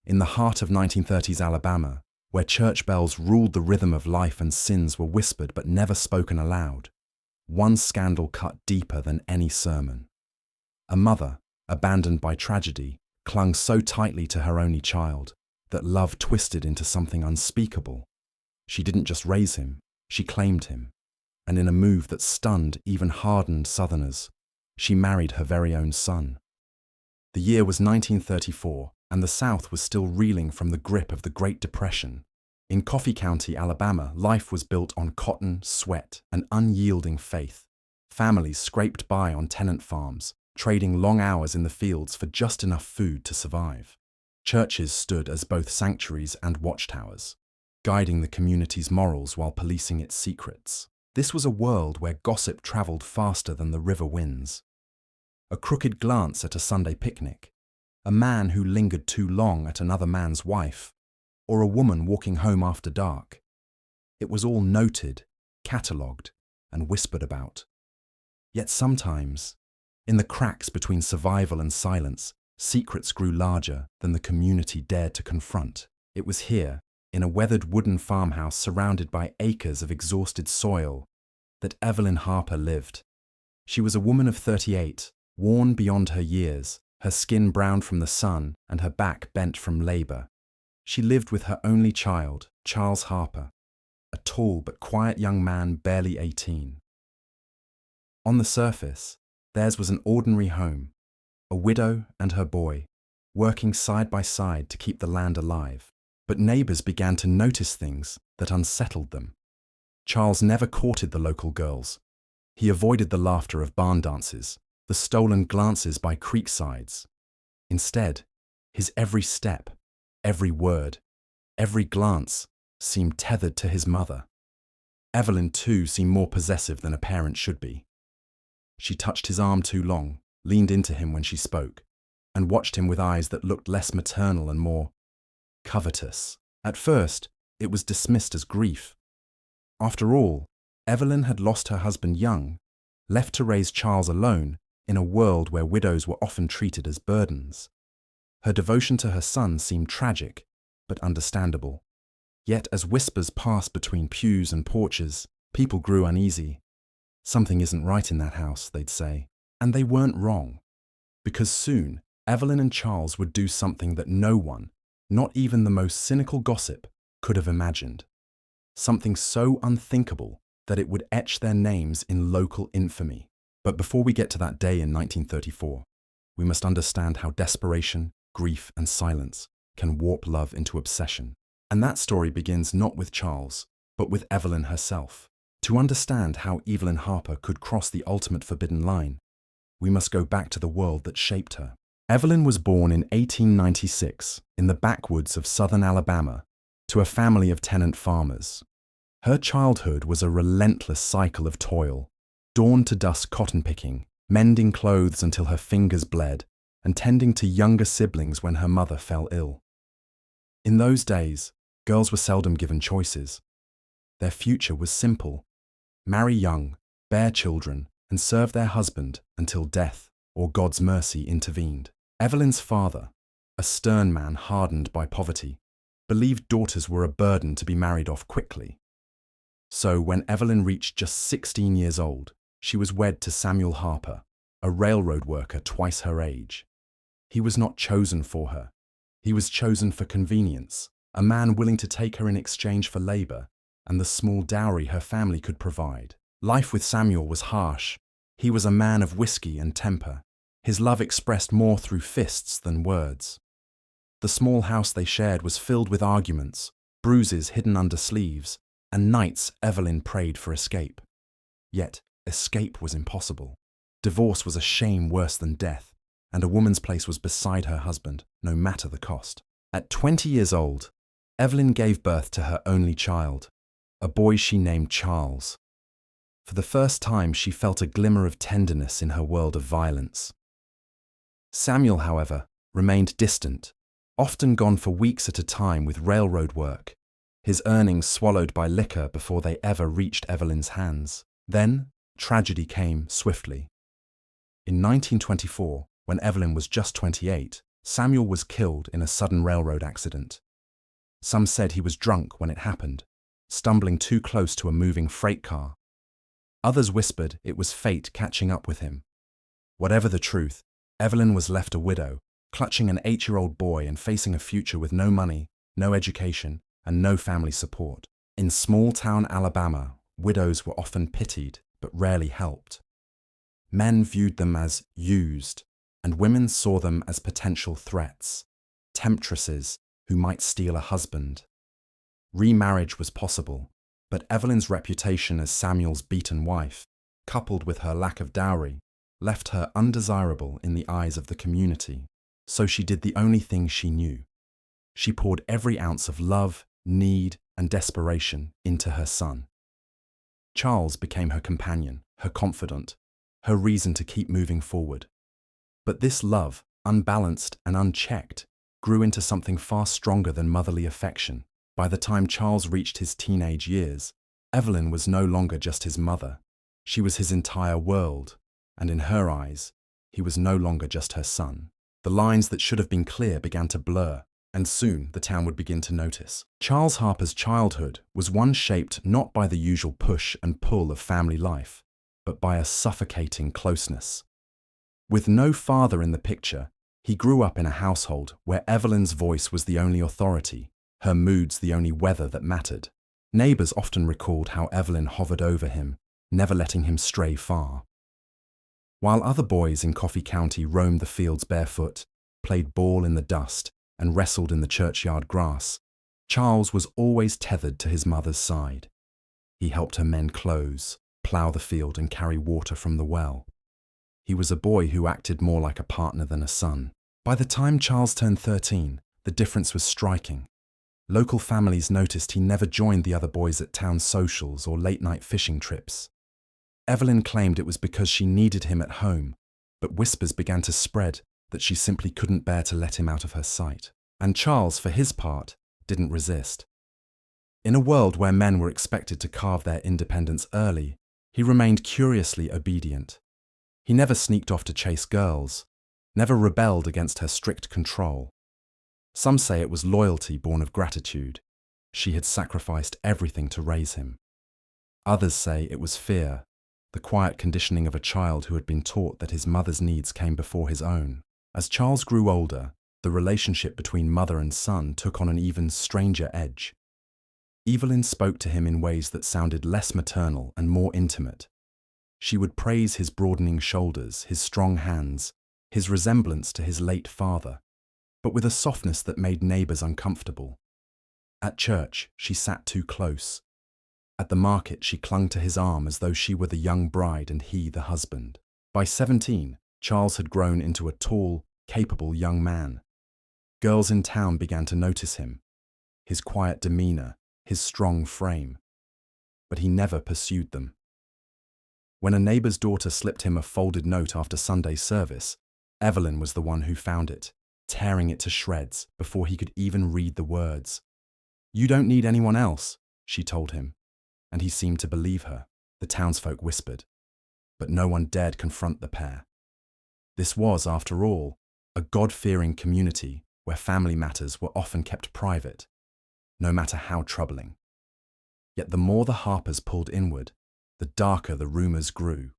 in the heart of 1930s Alabama, where church bells ruled the rhythm of life and sins were whispered but never spoken aloud, one scandal cut deeper than any sermon. A mother, abandoned by tragedy, clung so tightly to her only child that love twisted into something unspeakable. She didn't just raise him, she claimed him, and in a move that stunned even hardened Southerners, she married her very own son. The year was 1934, and the South was still reeling from the grip of the Great Depression. In Coffee County, Alabama, life was built on cotton, sweat, and unyielding faith. Families scraped by on tenant farms, trading long hours in the fields for just enough food to survive. Churches stood as both sanctuaries and watchtowers, guiding the community's morals while policing its secrets. This was a world where gossip traveled faster than the river winds. A crooked glance at a Sunday picnic, a man who lingered too long at another man's wife, or a woman walking home after dark. It was all noted, catalogued, and whispered about. Yet sometimes, in the cracks between survival and silence, secrets grew larger than the community dared to confront. It was here, in a weathered wooden farmhouse surrounded by acres of exhausted soil, that Evelyn Harper lived. She was a woman of 38, worn beyond her years, her skin browned from the sun and her back bent from labor. She lived with her only child, Charles Harper, a tall but quiet young man barely 18. On the surface, theirs was an ordinary home, a widow and her boy, working side by side to keep the land alive. But neighbors began to notice things that unsettled them. Charles never courted the local girls. He avoided the laughter of barn dances, the stolen glances by creek sides. Instead, his every step, every word, every glance seemed tethered to his mother. Evelyn, too, seemed more possessive than a parent should be. She touched his arm too long, leaned into him when she spoke, and watched him with eyes that looked less maternal and more covetous. At first, it was dismissed as grief. After all, Evelyn had lost her husband young, left to raise Charles alone in a world where widows were often treated as burdens. Her devotion to her son seemed tragic, but understandable. Yet as whispers passed between pews and porches, people grew uneasy. Something isn't right in that house, they'd say. And they weren't wrong. Because soon, Evelyn and Charles would do something that no one, not even the most cynical gossip, could have imagined. Something so unthinkable that it would etch their names in local infamy. But before we get to that day in 1934, we must understand how desperation, grief, and silence can warp love into obsession. And that story begins not with Charles, but with Evelyn herself. To understand how Evelyn Harper could cross the ultimate forbidden line, we must go back to the world that shaped her. Evelyn was born in 1896 in the backwoods of southern Alabama to a family of tenant farmers. Her childhood was a relentless cycle of toil, dawn to dusk cotton picking, mending clothes until her fingers bled, and tending to younger siblings when her mother fell ill. In those days, girls were seldom given choices. Their future was simple: marry young, bear children, and serve their husband until death or God's mercy intervened. Evelyn's father, a stern man hardened by poverty, believed daughters were a burden to be married off quickly. So when Evelyn reached just 16 years old, she was wed to Samuel Harper, a railroad worker twice her age. He was not chosen for her. He was chosen for convenience, a man willing to take her in exchange for labor and the small dowry her family could provide. Life with Samuel was harsh. He was a man of whiskey and temper. His love expressed more through fists than words. The small house they shared was filled with arguments, bruises hidden under sleeves, and nights Evelyn prayed for escape. Yet, escape was impossible. Divorce was a shame worse than death, and a woman's place was beside her husband, no matter the cost. At 20 years old, Evelyn gave birth to her only child, a boy she named Charles. For the first time, she felt a glimmer of tenderness in her world of violence. Samuel, however, remained distant, often gone for weeks at a time with railroad work, his earnings swallowed by liquor before they ever reached Evelyn's hands. Then, tragedy came swiftly. In 1924, when Evelyn was just 28, Samuel was killed in a sudden railroad accident. Some said he was drunk when it happened, stumbling too close to a moving freight car. Others whispered it was fate catching up with him. Whatever the truth, Evelyn was left a widow, clutching an 8-year-old boy and facing a future with no money, no education, and no family support. In small-town Alabama, widows were often pitied but rarely helped. Men viewed them as used, and women saw them as potential threats, temptresses who might steal a husband. Remarriage was possible, but Evelyn's reputation as Samuel's beaten wife, coupled with her lack of dowry, left her undesirable in the eyes of the community. So she did the only thing she knew. She poured every ounce of love, need, and desperation into her son. Charles became her companion, her confidant, her reason to keep moving forward. But this love, unbalanced and unchecked, grew into something far stronger than motherly affection. By the time Charles reached his teenage years, Evelyn was no longer just his mother. She was his entire world, and in her eyes, he was no longer just her son. The lines that should have been clear began to blur, and soon the town would begin to notice. Charles Harper's childhood was one shaped not by the usual push and pull of family life, but by a suffocating closeness. With no father in the picture, he grew up in a household where Evelyn's voice was the only authority, her moods the only weather that mattered. Neighbors often recalled how Evelyn hovered over him, never letting him stray far. While other boys in Coffee County roamed the fields barefoot, played ball in the dust, and wrestled in the churchyard grass, Charles was always tethered to his mother's side. He helped her mend clothes, plough the field, and carry water from the well. He was a boy who acted more like a partner than a son. By the time Charles turned 13, the difference was striking. Local families noticed he never joined the other boys at town socials or late-night fishing trips. Evelyn claimed it was because she needed him at home, but whispers began to spread that she simply couldn't bear to let him out of her sight. And Charles, for his part, didn't resist. In a world where men were expected to carve their independence early, he remained curiously obedient. He never sneaked off to chase girls, never rebelled against her strict control. Some say it was loyalty born of gratitude. She had sacrificed everything to raise him. Others say it was fear, the quiet conditioning of a child who had been taught that his mother's needs came before his own. As Charles grew older, the relationship between mother and son took on an even stranger edge. Evelyn spoke to him in ways that sounded less maternal and more intimate. She would praise his broadening shoulders, his strong hands, his resemblance to his late father, but with a softness that made neighbors uncomfortable. At church, she sat too close. At the market, she clung to his arm as though she were the young bride and he the husband. By 17, Charles had grown into a tall, capable young man. Girls in town began to notice him, his quiet demeanor, his strong frame. But he never pursued them. When a neighbor's daughter slipped him a folded note after Sunday service, Evelyn was the one who found it, tearing it to shreds before he could even read the words. "You don't need anyone else," she told him, and he seemed to believe her. The townsfolk whispered, but no one dared confront the pair. This was, after all, a God-fearing community where family matters were often kept private, no matter how troubling. Yet the more the Harpers pulled inward, the darker the rumors grew.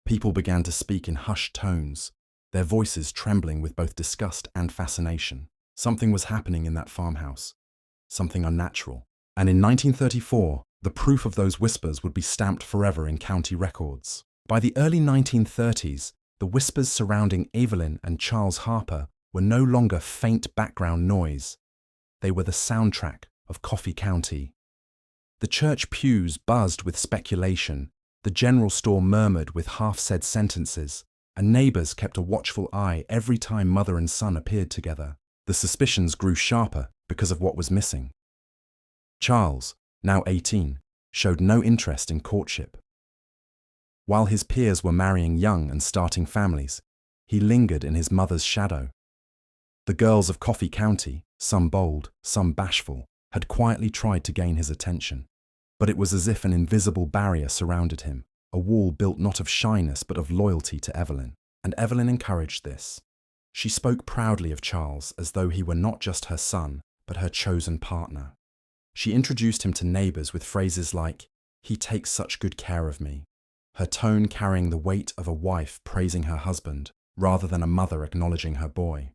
People began to speak in hushed tones, their voices trembling with both disgust and fascination. Something was happening in that farmhouse, something unnatural. And in 1934, the proof of those whispers would be stamped forever in county records. By the early 1930s, the whispers surrounding Evelyn and Charles Harper were no longer faint background noise. They were the soundtrack of Coffee County. The church pews buzzed with speculation, the general store murmured with half-said sentences, and neighbors kept a watchful eye every time mother and son appeared together. The suspicions grew sharper because of what was missing. Charles, now 18, showed no interest in courtship. While his peers were marrying young and starting families, he lingered in his mother's shadow. The girls of Coffee County, some bold, some bashful, had quietly tried to gain his attention. But it was as if an invisible barrier surrounded him, a wall built not of shyness but of loyalty to Evelyn. And Evelyn encouraged this. She spoke proudly of Charles as though he were not just her son, but her chosen partner. She introduced him to neighbours with phrases like, "He takes such good care of me," her tone carrying the weight of a wife praising her husband, rather than a mother acknowledging her boy.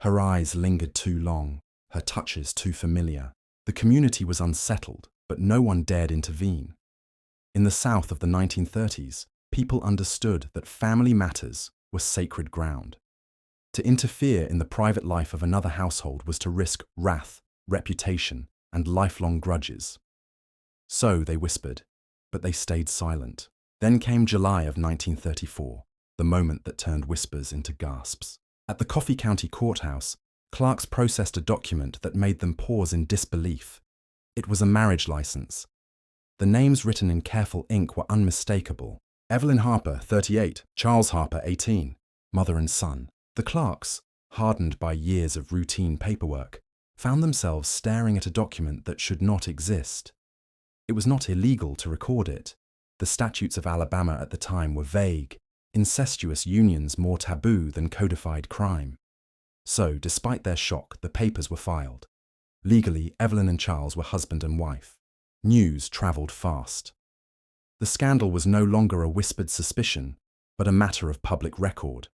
Her eyes lingered too long, her touches too familiar. The community was unsettled, but no one dared intervene. In the South of the 1930s, people understood that family matters were sacred ground. To interfere in the private life of another household was to risk wrath, reputation, and lifelong grudges. So they whispered, but they stayed silent. Then came July of 1934, the moment that turned whispers into gasps. At the Coffee County Courthouse, clerks processed a document that made them pause in disbelief. It was a marriage license. The names written in careful ink were unmistakable. Evelyn Harper, 38, Charles Harper, 18, mother and son. The clerks, hardened by years of routine paperwork, found themselves staring at a document that should not exist. It was not illegal to record it. The statutes of Alabama at the time were vague, incestuous unions more taboo than codified crime. So, despite their shock, the papers were filed. Legally, Evelyn and Charles were husband and wife. News travelled fast. The scandal was no longer a whispered suspicion, but a matter of public record.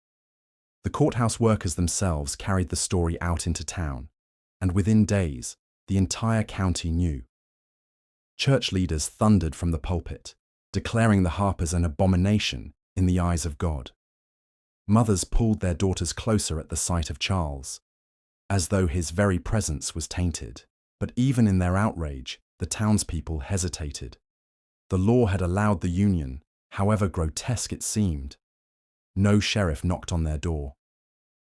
The courthouse workers themselves carried the story out into town, and within days, the entire county knew. Church leaders thundered from the pulpit, declaring the Harpers an abomination in the eyes of God. Mothers pulled their daughters closer at the sight of Charles, as though his very presence was tainted. But even in their outrage, the townspeople hesitated. The law had allowed the union, however grotesque it seemed. No sheriff knocked on their door.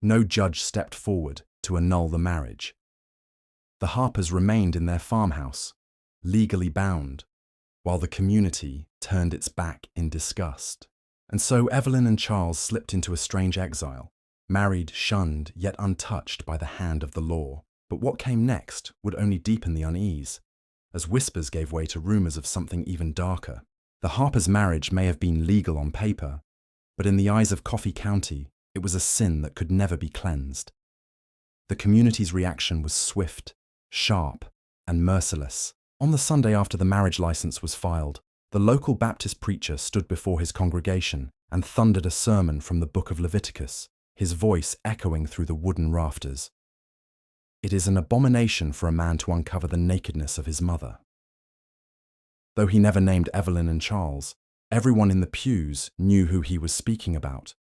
No judge stepped forward to annul the marriage. The Harpers remained in their farmhouse, legally bound, while the community turned its back in disgust. And so Evelyn and Charles slipped into a strange exile, married, shunned, yet untouched by the hand of the law. But what came next would only deepen the unease, as whispers gave way to rumors of something even darker. The Harpers' marriage may have been legal on paper, but in the eyes of Coffee County, it was a sin that could never be cleansed. The community's reaction was swift, sharp, and merciless. On the Sunday after the marriage license was filed, the local Baptist preacher stood before his congregation and thundered a sermon from the book of Leviticus, his voice echoing through the wooden rafters. It is an abomination for a man to uncover the nakedness of his mother. Though he never named Evelyn and Charles, everyone in the pews knew who he was speaking about.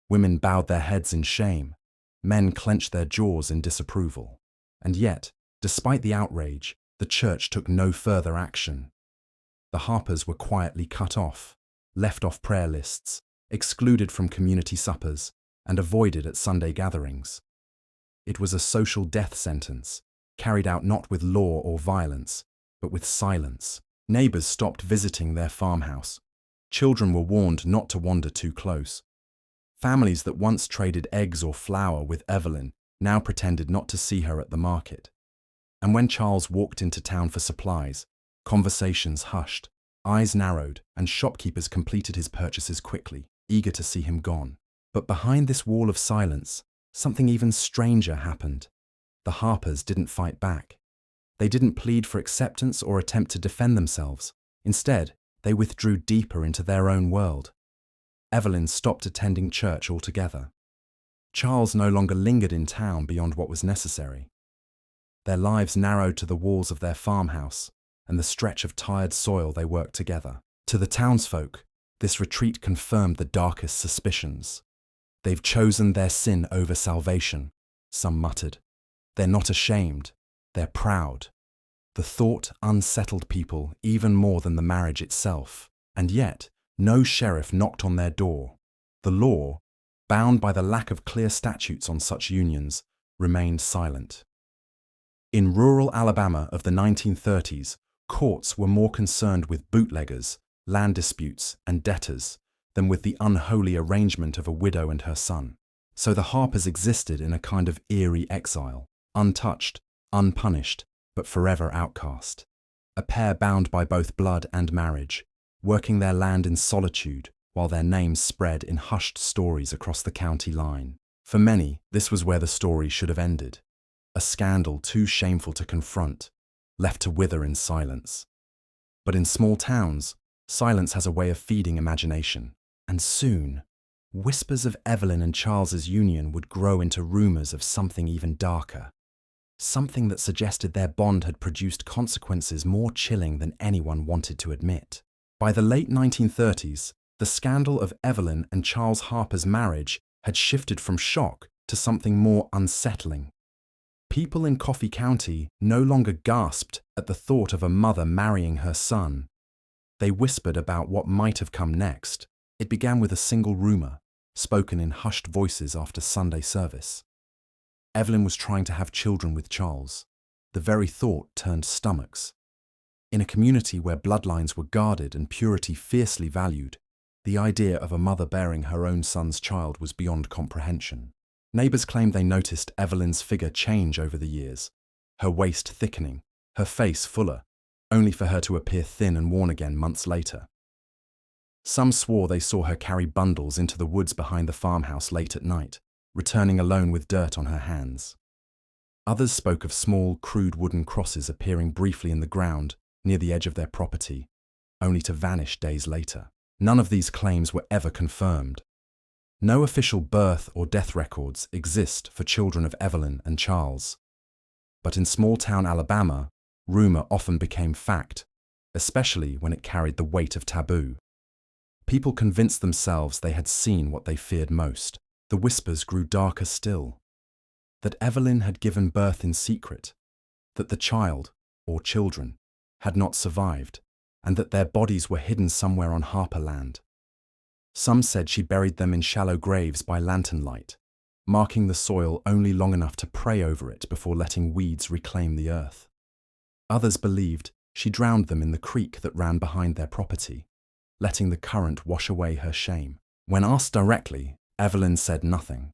Women bowed their heads in shame, men clenched their jaws in disapproval. And yet, despite the outrage, the church took no further action. The Harpers were quietly cut off, left off prayer lists, excluded from community suppers, and avoided at Sunday gatherings. It was a social death sentence, carried out not with law or violence, but with silence. Neighbours stopped visiting their farmhouse. Children were warned not to wander too close. Families that once traded eggs or flour with Evelyn now pretended not to see her at the market. And when Charles walked into town for supplies, conversations hushed, eyes narrowed, and shopkeepers completed his purchases quickly, eager to see him gone. But behind this wall of silence, something even stranger happened. The Harpers didn't fight back. They didn't plead for acceptance or attempt to defend themselves. Instead, they withdrew deeper into their own world. Evelyn stopped attending church altogether. Charles no longer lingered in town beyond what was necessary. Their lives narrowed to the walls of their farmhouse and the stretch of tired soil they worked together. To the townsfolk, this retreat confirmed the darkest suspicions. "They've chosen their sin over salvation," some muttered. "They're not ashamed, they're proud." The thought unsettled people even more than the marriage itself. And yet, no sheriff knocked on their door. The law, bound by the lack of clear statutes on such unions, remained silent. In rural Alabama of the 1930s, courts were more concerned with bootleggers, land disputes, and debtors than with the unholy arrangement of a widow and her son. So the Harpers existed in a kind of eerie exile, untouched, unpunished, but forever outcast. A pair bound by both blood and marriage, working their land in solitude while their names spread in hushed stories across the county line. For many, this was where the story should have ended. A scandal too shameful to confront, left to wither in silence. But in small towns, silence has a way of feeding imagination. And soon, whispers of Evelyn and Charles's union would grow into rumors of something even darker. Something that suggested their bond had produced consequences more chilling than anyone wanted to admit. By the late 1930s, the scandal of Evelyn and Charles Harper's marriage had shifted from shock to something more unsettling. People in Coffee County no longer gasped at the thought of a mother marrying her son. They whispered about what might have come next. It began with a single rumor, spoken in hushed voices after Sunday service. Evelyn was trying to have children with Charles. The very thought turned stomachs. In a community where bloodlines were guarded and purity fiercely valued, the idea of a mother bearing her own son's child was beyond comprehension. Neighbors claimed they noticed Evelyn's figure change over the years, her waist thickening, her face fuller, only for her to appear thin and worn again months later. Some swore they saw her carry bundles into the woods behind the farmhouse late at night, returning alone with dirt on her hands. Others spoke of small, crude wooden crosses appearing briefly in the ground near the edge of their property, only to vanish days later. None of these claims were ever confirmed. No official birth or death records exist for children of Evelyn and Charles. But in small-town Alabama, rumor often became fact, especially when it carried the weight of taboo. People convinced themselves they had seen what they feared most. The whispers grew darker still. That Evelyn had given birth in secret, that the child, or children, had not survived, and that their bodies were hidden somewhere on Harper land. Some said she buried them in shallow graves by lantern light, marking the soil only long enough to pray over it before letting weeds reclaim the earth. Others believed she drowned them in the creek that ran behind their property, letting the current wash away her shame. When asked directly, Evelyn said nothing.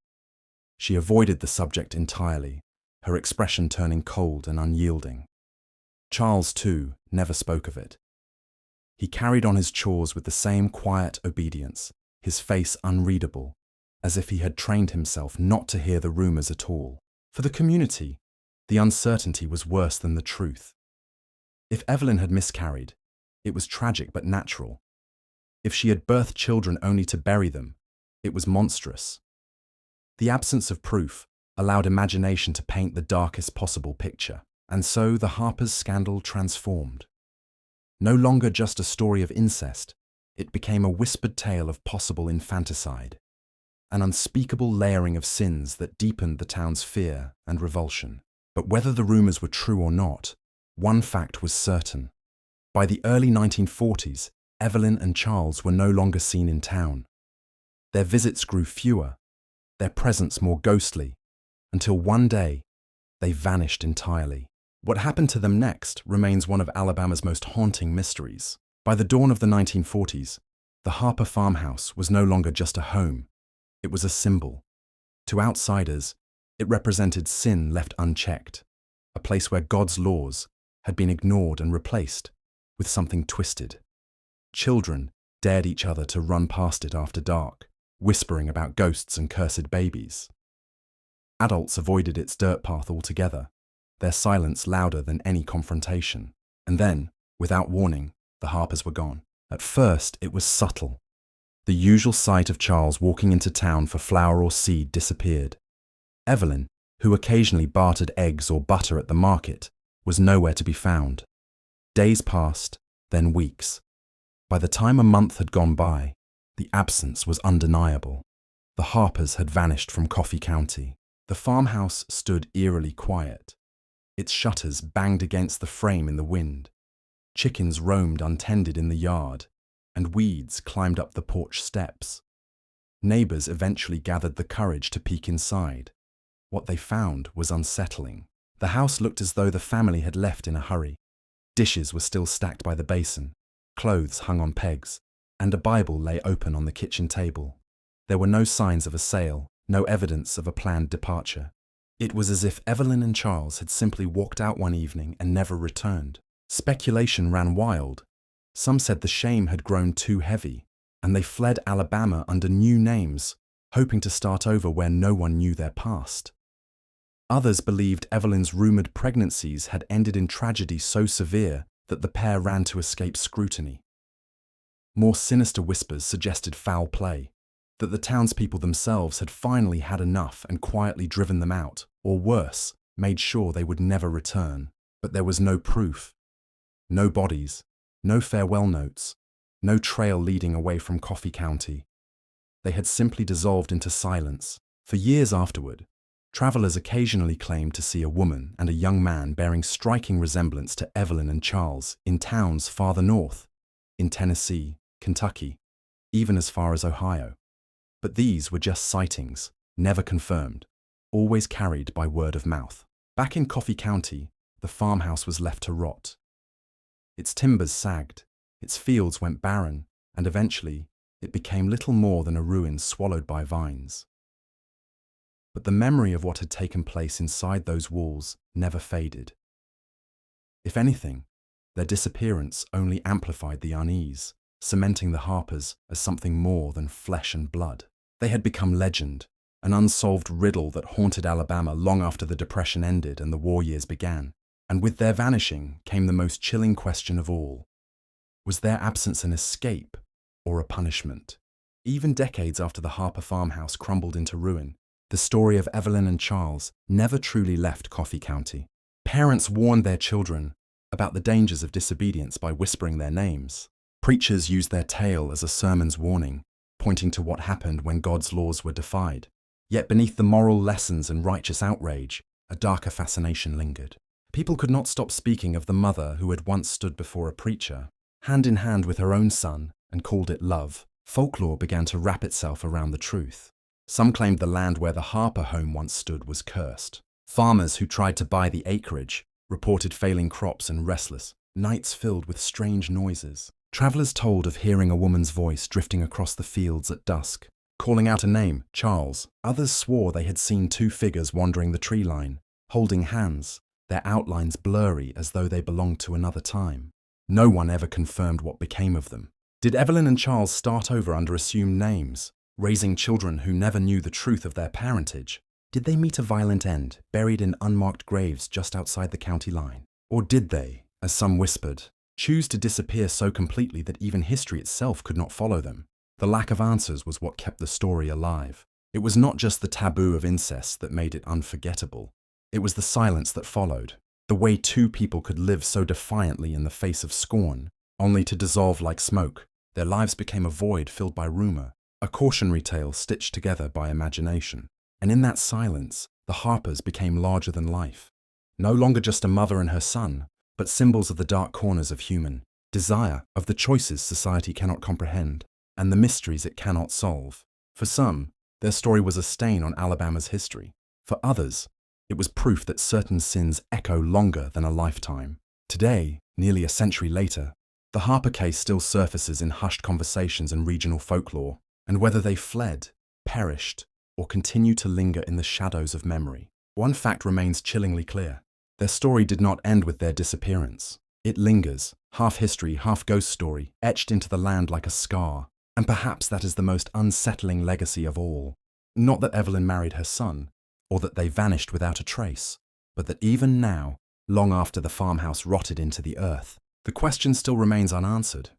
She avoided the subject entirely, her expression turning cold and unyielding. Charles, too, never spoke of it. He carried on his chores with the same quiet obedience, his face unreadable, as if he had trained himself not to hear the rumors at all. For the community, the uncertainty was worse than the truth. If Evelyn had miscarried, it was tragic but natural. If she had birthed children only to bury them, it was monstrous. The absence of proof allowed imagination to paint the darkest possible picture, and so the Harpers scandal transformed. No longer just a story of incest, it became a whispered tale of possible infanticide, an unspeakable layering of sins that deepened the town's fear and revulsion. But whether the rumors were true or not, one fact was certain. By the early 1940s, Evelyn and Charles were no longer seen in town. Their visits grew fewer, their presence more ghostly, until one day, they vanished entirely. What happened to them next remains one of Alabama's most haunting mysteries. By the dawn of the 1940s, the Harper farmhouse was no longer just a home. It was a symbol. To outsiders, it represented sin left unchecked, a place where God's laws had been ignored and replaced with something twisted. Children dared each other to run past it after dark, whispering about ghosts and cursed babies. Adults avoided its dirt path altogether, their silence louder than any confrontation. And then, without warning, the Harpers were gone. At first, it was subtle. The usual sight of Charles walking into town for flour or seed disappeared. Evelyn, who occasionally bartered eggs or butter at the market, was nowhere to be found. Days passed, then weeks. By the time a month had gone by, the absence was undeniable. The Harpers had vanished from Coffee County. The farmhouse stood eerily quiet. Its shutters banged against the frame in the wind. Chickens roamed untended in the yard, and weeds climbed up the porch steps. Neighbors eventually gathered the courage to peek inside. What they found was unsettling. The house looked as though the family had left in a hurry. Dishes were still stacked by the basin, clothes hung on pegs, and a Bible lay open on the kitchen table. There were no signs of a sale, no evidence of a planned departure. It was as if Evelyn and Charles had simply walked out one evening and never returned. Speculation ran wild. Some said the shame had grown too heavy, and they fled Alabama under new names hoping to start over where no one knew their past. Others believed Evelyn's rumoured pregnancies had ended in tragedy so severe that the pair ran to escape scrutiny. More sinister whispers suggested foul play, that the townspeople themselves had finally had enough and quietly driven them out, or worse, made sure they would never return. But there was no proof. No bodies, no farewell notes, no trail leading away from Coffee County. They had simply dissolved into silence. For years afterward, travelers occasionally claimed to see a woman and a young man bearing striking resemblance to Evelyn and Charles in towns farther north, in Tennessee, Kentucky, even as far as Ohio. But these were just sightings, never confirmed, always carried by word of mouth. Back in Coffee County, the farmhouse was left to rot. Its timbers sagged, its fields went barren, and eventually it became little more than a ruin swallowed by vines. But the memory of what had taken place inside those walls never faded. If anything, their disappearance only amplified the unease, cementing the Harpers as something more than flesh and blood. They had become legend, an unsolved riddle that haunted Alabama long after the Depression ended and the war years began. And with their vanishing came the most chilling question of all. Was their absence an escape or a punishment? Even decades after the Harper farmhouse crumbled into ruin, the story of Evelyn and Charles never truly left Coffee County. Parents warned their children about the dangers of disobedience by whispering their names. Preachers used their tale as a sermon's warning, pointing to what happened when God's laws were defied. Yet beneath the moral lessons and righteous outrage, a darker fascination lingered. People could not stop speaking of the mother who had once stood before a preacher, hand in hand with her own son, and called it love. Folklore began to wrap itself around the truth. Some claimed the land where the Harper home once stood was cursed. Farmers who tried to buy the acreage reported failing crops and restless nights filled with strange noises. Travelers told of hearing a woman's voice drifting across the fields at dusk, calling out a name, Charles. Others swore they had seen two figures wandering the tree line, holding hands, their outlines blurry as though they belonged to another time. No one ever confirmed what became of them. Did Evelyn and Charles start over under assumed names, raising children who never knew the truth of their parentage? Did they meet a violent end, buried in unmarked graves just outside the county line? Or did they, as some whispered, choose to disappear so completely that even history itself could not follow them? The lack of answers was what kept the story alive. It was not just the taboo of incest that made it unforgettable. It was the silence that followed, the way two people could live so defiantly in the face of scorn, only to dissolve like smoke. Their lives became a void filled by rumor, a cautionary tale stitched together by imagination. And in that silence, the Harpers became larger than life. No longer just a mother and her son, but symbols of the dark corners of human desire, of the choices society cannot comprehend, and the mysteries it cannot solve. For some, their story was a stain on Alabama's history. For others, it was proof that certain sins echo longer than a lifetime. Today, nearly a century later, the Harper case still surfaces in hushed conversations and regional folklore, and whether they fled, perished, or continue to linger in the shadows of memory, one fact remains chillingly clear. Their story did not end with their disappearance. It lingers, half history, half ghost story, etched into the land like a scar. And perhaps that is the most unsettling legacy of all. Not that Evelyn married her son, or that they vanished without a trace, but that even now, long after the farmhouse rotted into the earth, the question still remains unanswered.